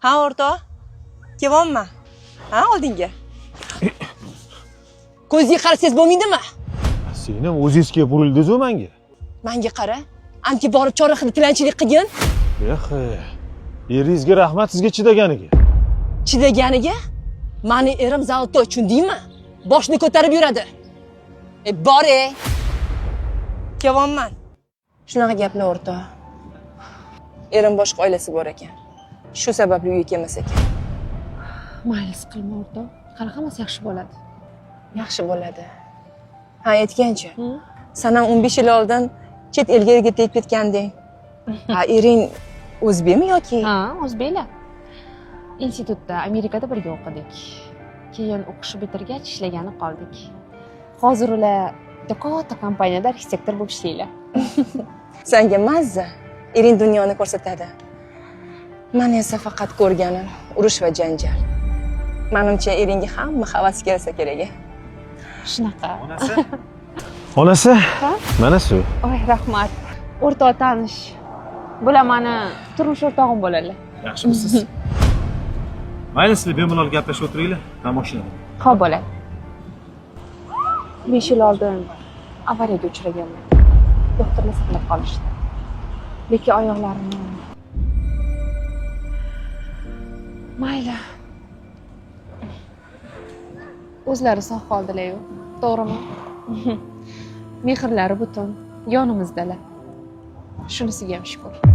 Ha, o'rtoq. Kelyapman. Ha, oldinga. Ko'zga qarasangiz bo'lmaydimi? Seni o'zingizga burildiz-ku menga. Menga qara. Anti borib chorrahada tilanchilik qilgin. Eringizga rahmat sizga chidaganiga. Chidaganiga? Meni erim zavodda tushundingmi? Boshni ko'tarib yuradi. Bor-e. Kelyapman. Shunaqa gaplar o'rtoq. Erim boshqa oilasi bor ekan. Shu sababli uyga kelmas ekan. Maylis qilma o'rtoq. Qanaqa bo'lsa yaxshi bo'ladi. Yaxshi bo'ladi. Ha, aytganchi. San ham 15 yil oldin chet elga tegib ketganding. Ha, ering o'zbekmi yoki? Ha, o'zbeklar. Institutda Amerikada birga o'qidik. Keyin o'qishni bitirgach ishlagani qoldik. Hozir ular katta kompaniyada arxitektor bo'lib ishlaylar. Senga mazza. Ering dunyoni ko'rsatadi. Men esa faqat ko'rganim urush va janjal. Menimcha eringga hamma havas kelsa kerak. Shunaqa. Onasi? Mana shu. Oy, rahmat. O'rtoq tanish. Bular meni turmush o'rtog'im bo'ladilar. Yaxshimisiz? Mayli, sizlar bemalol gaplashib o'tiringlar. Men mashinada. Xo'p bo'ladi. 5 yil oldin avariyaga uchraganman. Doktorlar saqlab qolishdi. Lekin oyoqlarimni mayli. O'zlari sog' qoldilar-ku, to'g'rimi? Mehrlari butun, yonimizdalar. Shunisiga ham shukr.